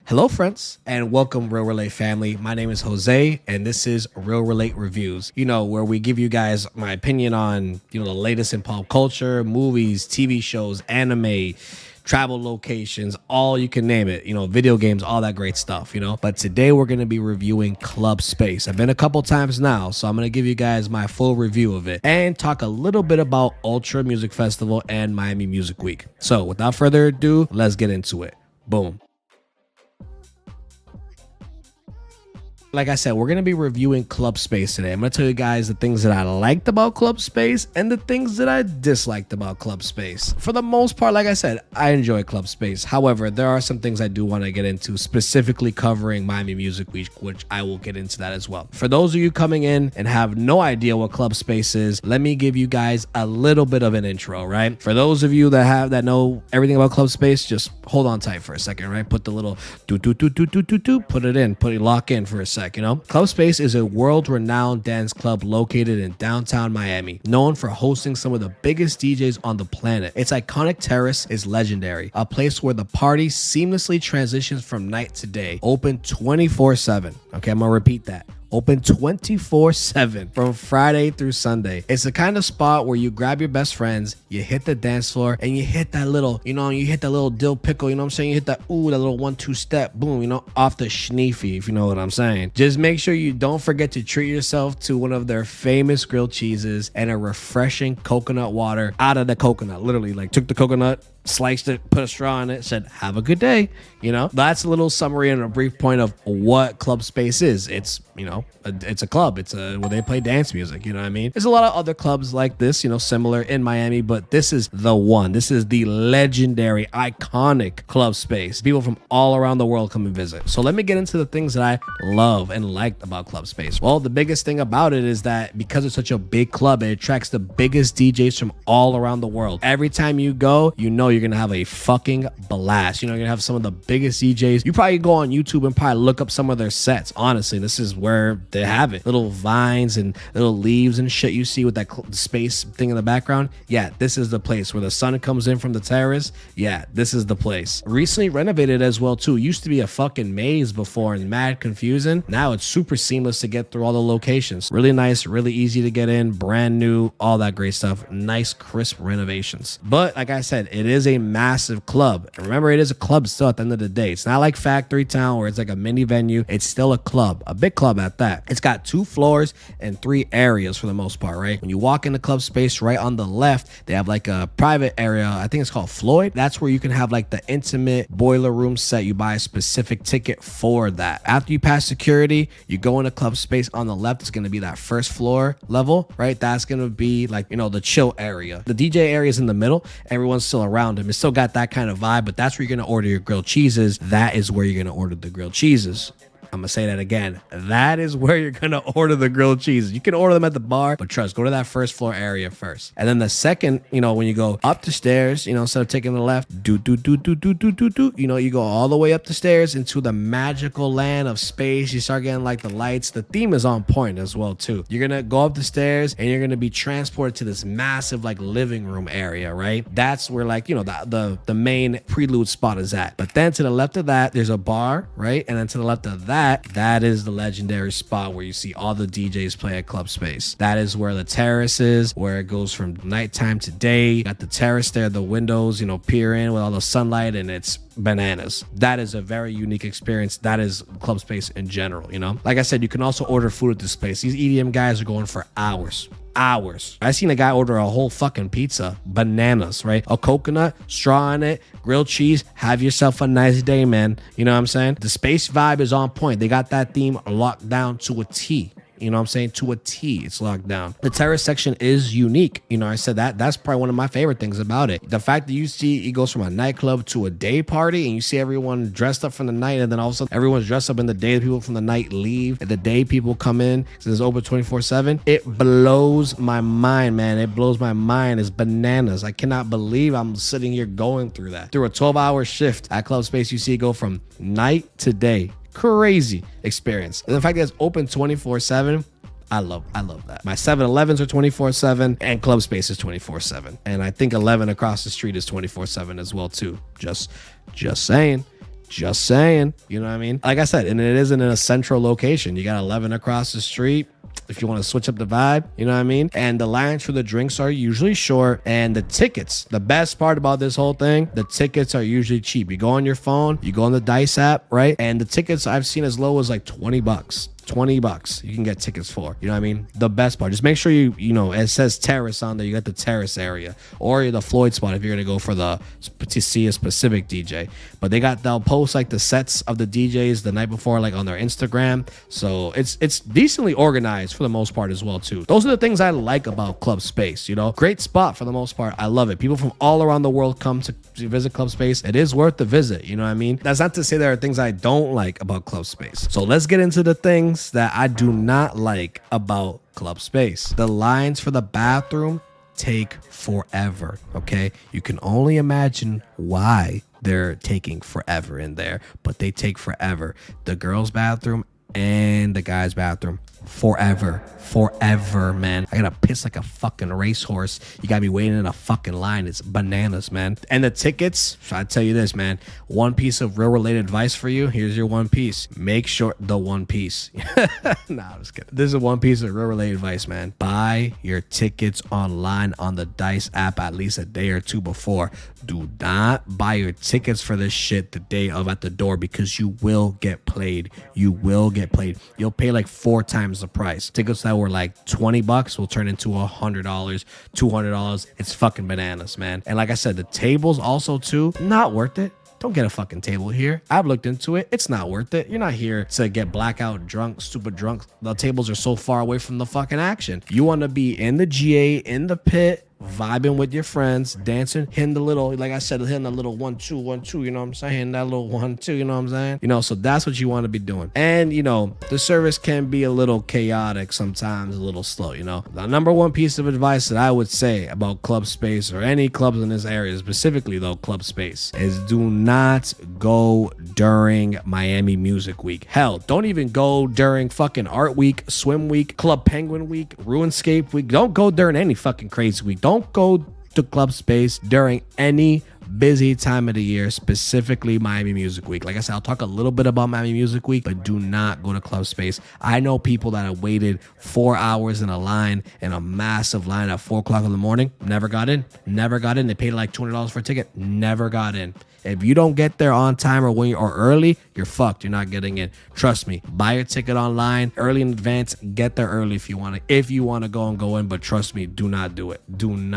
Hello, friends, and welcome, Real Relate family. My name is Jose, and this is Real Relate Reviews. Where we give you guys my opinion on, the latest in pop culture, movies, TV shows, anime, travel locations, all you can name it, video games, all that great stuff, But today we're going to be reviewing Club Space. I've been a couple times now, so I'm going to give you guys my full review of it and talk a little bit about Ultra Music Festival and Miami Music Week. So without further ado, let's get into it. Boom. Like I said, we're going to be reviewing Club Space today. I'm going to tell you guys the things that I liked about Club Space and the things that I disliked about Club Space. For the most part, like I said, I enjoy Club Space. However, there are some things I do want to get into, specifically covering Miami Music Week, which I will get into that as well. For those of you coming in and have no idea what Club Space is, let me give you guys a little bit of an intro, right? For those of you that know everything about Club Space, just hold on tight for a second, right? Put the little put it in, lock in for a second. Club Space is a world-renowned dance club located in downtown Miami, known for hosting some of the biggest DJs on the planet. Its iconic terrace is legendary, a place where the party seamlessly transitions from night to day, open 24/7. Okay, I'm gonna repeat that. Open 24/7 from Friday through Sunday. It's the kind of spot where you grab your best friends, you hit the dance floor, and you hit that little, you hit that little dill pickle, You hit that, that little 1-2 step, boom, off the schneefy, if you know what I'm saying. Just make sure you don't forget to treat yourself to one of their famous grilled cheeses and a refreshing coconut water out of the coconut. Literally, took the coconut, sliced it, put a straw in it, said, have a good day. That's a little summary and a brief point of what Club Space is. It's, it's a club. It's where they play dance music. You know what I mean? There's a lot of other clubs like this, similar in Miami, but this is the one. This is the legendary, iconic Club Space. People from all around the world come and visit. So let me get into the things that I love and liked about Club Space. Well, the biggest thing about it is that because it's such a big club, it attracts the biggest DJs from all around the world. Every time you go, you're going to have a fucking blast. You're going to have some of the biggest DJs. You probably go on YouTube and probably look up some of their sets. Honestly, this is where they have it. Little vines and little leaves and shit you see with that space thing in the background. Yeah, this is the place where the sun comes in from the terrace. Yeah, this is the place. Recently renovated as well too. It used to be a fucking maze before and mad confusing. Now it's super seamless to get through all the locations. Really nice, really easy to get in, brand new, all that great stuff. Nice, crisp renovations. But like I said, it is a massive club. And remember, it is a club still at the end of the day. It's not like Factory Town where it's like a mini venue. It's still a club, a big club at that. It's got 2 floors and 3 areas for the most part, right? When you walk into Club Space, right on the left, they have like a private area. I think it's called Floyd. That's where you can have like the intimate boiler room set. You buy a specific ticket for that. After you pass security, you go into Club Space. On the left is going to be that first floor level, right? That's going to be like, the chill area. The DJ area is in the middle. Everyone's still around him. It's still got that kind of vibe, but that's where you're going to order your grilled cheeses. That is where you're going to order the grilled cheeses. I'm going to say that again. That is where you're going to order the grilled cheeses. You can order them at the bar, but trust, go to that first floor area first. And then the second, when you go up the stairs, instead of taking the left, you go all the way up the stairs into the magical land of space. You start getting like the lights. The theme is on point as well too. You're going to go up the stairs and you're going to be transported to this massive like living room area, right? That's where the main prelude spot is at. But then to the left of that, there's a bar, right? And then to the left of that is the legendary spot where you see all the DJs play at Club Space. That is where the terrace is, where it goes from nighttime to day. You got the terrace there, the windows, peer in with all the sunlight, and it's bananas. That is a very unique experience. That is Club Space in general, Like I said, you can also order food at this place. These EDM guys are going for hours. I seen a guy order a whole fucking pizza. Bananas, right? A coconut, straw in it, grilled cheese. Have yourself a nice day, man. You know what I'm saying? The space vibe is on point. They got that theme locked down to a T. You know what I'm saying? To a T, it's locked down. The terrace section is unique. I said that's probably one of my favorite things about it. The fact that you see it goes from a nightclub to a day party and you see everyone dressed up from the night, and then all of a sudden everyone's dressed up in the day. The people from the night leave and the day people come in. So it's open 24/7. It blows my mind, man. It blows my mind. It's bananas. I cannot believe I'm sitting here going through that. Through a 12-hour shift at Club Space, you see it go from night to day. Crazy experience. And the fact that it's open 24/7, I love that. My 7-Elevens are 24/7 and Club Space is 24/7. And I think 11 across the street is 24/7 as well too. Just saying. Just saying, you know what I mean? Like I said, and it isn't in a central location. You got 11 across the street. If you want to switch up the vibe, you know what I mean? And the lines for the drinks are usually short, and the tickets, the best part about this whole thing, the tickets are usually cheap. You go on your phone, you go on the Dice app, right? And the tickets I've seen as low as like $20. $20 you can get tickets for, you know what I mean? The best part, just make sure you know it says terrace on there. You got the terrace area or the Floyd spot if you're gonna go for to see a specific DJ. But they'll post like the sets of the DJs the night before, like on their Instagram, so it's decently organized for the most part as well too. Those are the things I like about Club Space, you know. Great spot for the most part. I love it. People from all around the world come to visit Club Space. It is worth the visit, you know what I mean? That's not to say there are things I don't like about Club Space. So let's get into the things that I do not like about Club Space. The lines for the bathroom take forever, okay? You can only imagine why they're taking forever in there, but they take forever. The girls' bathroom and the guys' bathroom, forever, man. I gotta piss like a fucking racehorse. You gotta be waiting in a fucking line. It's bananas, man. And the tickets, I tell you this, man, one piece of real related advice for you. Here's your one piece. Make sure the one piece. Nah, I'm just kidding. This is one piece of real related advice, man. Buy your tickets online on the Dice app at least a day or two before. Do not buy your tickets for this shit the day of at the door, because you will get played. You will get played. You'll pay like 4 times the price. Tickets that were like $20 will turn into $100, $200. It's fucking bananas, man. And like I said, the tables also too, not worth it. Don't get a fucking table here. I've looked into it. It's not worth it. You're not here to get blackout drunk, super drunk. The tables are so far away from the fucking action. You want to be in the GA, in the pit, vibing with your friends, dancing, hitting the little, like I said, hitting the little 1 2 1 2, you know what I'm saying? Hitting that little 1 2, you know what I'm saying? You know, so that's what you want to be doing. And you know, the service can be a little chaotic sometimes, a little slow, you know. The number one piece of advice that I would say about Club Space, or any clubs in this area, specifically though Club Space, is do not go during Miami Music Week. Hell, don't even go during fucking Art Week, Swim Week, Club Penguin Week, Ruinscape Week. Don't go during any fucking crazy week. Don't go to Club Space during any busy time of the year, specifically Miami Music Week. Like I said, I'll talk a little bit about Miami Music Week, but do not go to Club Space. I know people that have waited 4 hours in a line, in a massive line at 4 o'clock in the morning, never got in. They paid like $200 for a ticket, never got in. If you don't get there on time or early, you're fucked. You're not getting in. Trust me. Buy your ticket online early in advance. Get there early if you want to. If you want to go in, but trust me, do not do it. Don't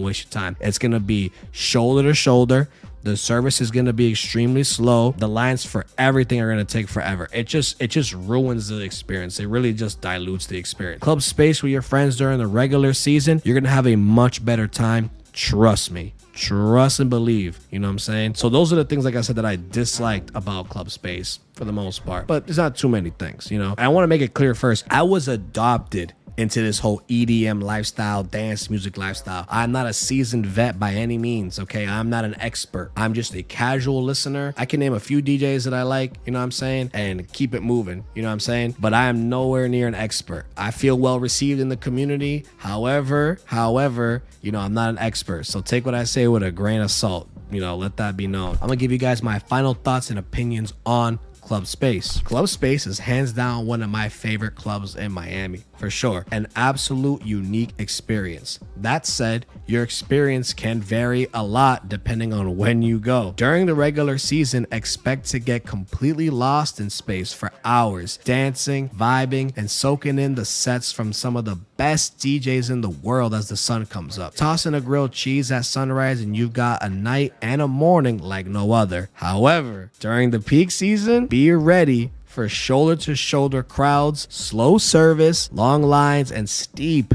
waste your time. It's gonna be shoulder to shoulder. The service is going to be extremely slow. The lines for everything are going to take forever. It just ruins the experience. It really just dilutes the experience. Club Space with your friends during the regular season, you're going to have a much better time. Trust me. Trust and believe, you know what I'm saying? So those are the things, like I said, that I disliked about Club Space for the most part. But there's not too many things, you know? I want to make it clear first, I was adopted into this whole EDM lifestyle, dance music lifestyle. I'm not a seasoned vet by any means, okay? I'm not an expert. I'm just a casual listener. I can name a few DJs that I like, you know what I'm saying? And keep it moving, you know what I'm saying? But I am nowhere near an expert. I feel well received in the community. However, you know, I'm not an expert. So take what I say with a grain of salt. You know, let that be known. I'm gonna give you guys my final thoughts and opinions on Club Space. Club Space is hands down one of my favorite clubs in Miami, for sure. An absolute unique experience. That said, your experience can vary a lot depending on when you go. During the regular season, expect to get completely lost in space for hours, dancing, vibing, and soaking in the sets from some of the best DJs in the world as the sun comes up. Toss in a grilled cheese at sunrise and you've got a night and a morning like no other. However, during the peak season, be ready for shoulder-to-shoulder crowds, slow service, long lines, and steep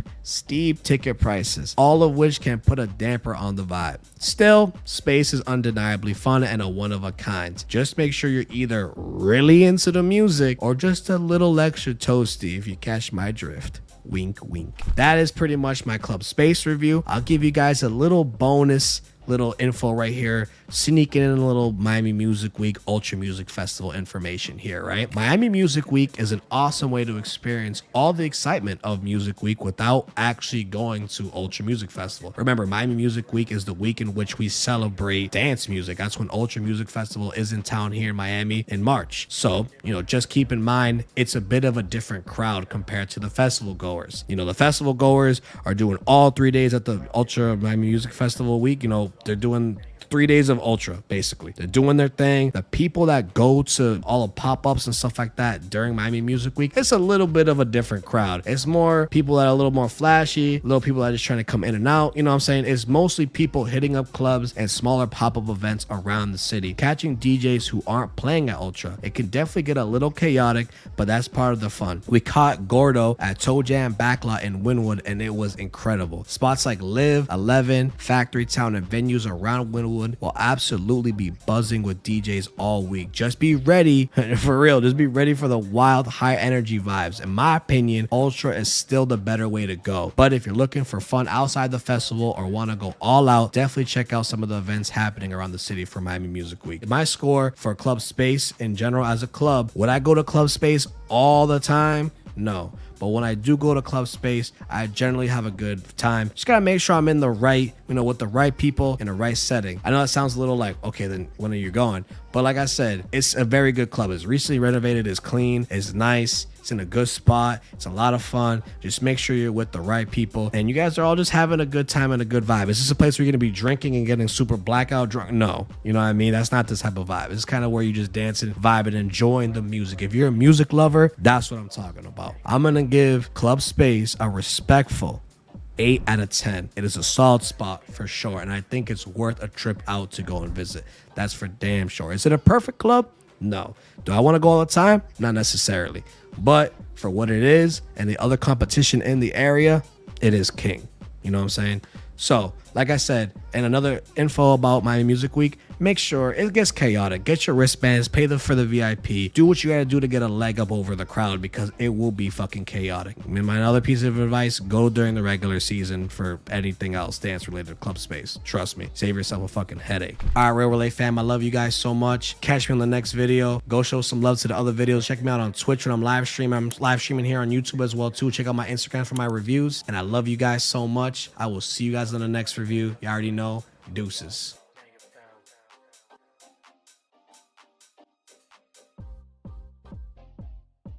ticket prices, all of which can put a damper on the vibe. Still, Space is undeniably fun and a one-of-a-kind. Just make sure you're either really into the music or just a little extra toasty, if you catch my drift. Wink, wink. That is pretty much my Club Space review. I'll give you guys a little bonus little info right here, sneaking in a little Miami Music Week Ultra Music Festival information here, right? Miami Music Week is an awesome way to experience all the excitement of Music Week without actually going to Ultra Music Festival. Remember, Miami Music Week is the week in which we celebrate dance music. That's when Ultra Music Festival is in town here in Miami in March. So, just keep in mind, it's a bit of a different crowd compared to the festival goers. The festival goers are doing all 3 days at the Ultra Miami Music Festival week. They're doing 3 days of Ultra, basically. They're doing their thing. The people that go to all the pop-ups and stuff like that during Miami Music Week, it's a little bit of a different crowd. It's more people that are a little more flashy, little people that are just trying to come in and out. You know what I'm saying? It's mostly people hitting up clubs and smaller pop-up events around the city, catching DJs who aren't playing at Ultra. It can definitely get a little chaotic, but that's part of the fun. We caught Gordo at Toe Jam Backlot in Wynwood, and it was incredible. Spots like Live, 11, Factory Town, and venues around Wynwood will absolutely be buzzing with DJs all week. Just be ready, for real, just be ready for the wild, high energy vibes. In my opinion, Ultra is still the better way to go. But if you're looking for fun outside the festival or want to go all out, definitely check out some of the events happening around the city for Miami Music Week. My score for Club Space in general as a club, would I go to Club Space all the time? No. But when I do go to Club Space, I generally have a good time. Just gotta make sure I'm in the right, with the right people in the right setting. I know that sounds a little like, okay, then when are you going? But like I said, it's a very good club. It's recently renovated, it's clean, it's nice, it's in a good spot, it's a lot of fun. Just make sure you're with the right people and you guys are all just having a good time and a good vibe. Is this a place where you're gonna be drinking and getting super blackout drunk? No, you know what I mean? That's not this type of vibe. It's kind of where you just dancing, vibing, enjoying the music. If you're a music lover, that's what I'm talking about. I'm gonna give Club Space a respectful 8 out of 10. It is a solid spot for sure, and I think it's worth a trip out to go and visit. That's for damn sure. Is it a perfect club? No. Do I want to go all the time? Not necessarily. But for what it is and the other competition in the area, it is king. You know what I'm saying? So, like I said, and another info about Miami Music Week, make sure it gets chaotic. Get your wristbands, pay them for the VIP. Do what you gotta do to get a leg up over the crowd because it will be fucking chaotic. And my other piece of advice, go during the regular season for anything else dance related to Club Space. Trust me, save yourself a fucking headache. All right, Real Relay fam, I love you guys so much. Catch me on the next video. Go show some love to the other videos. Check me out on Twitch when I'm live streaming. I'm live streaming here on YouTube as well too. Check out my Instagram for my reviews. And I love you guys so much. I will see you guys on the next review. You already know. Deuces.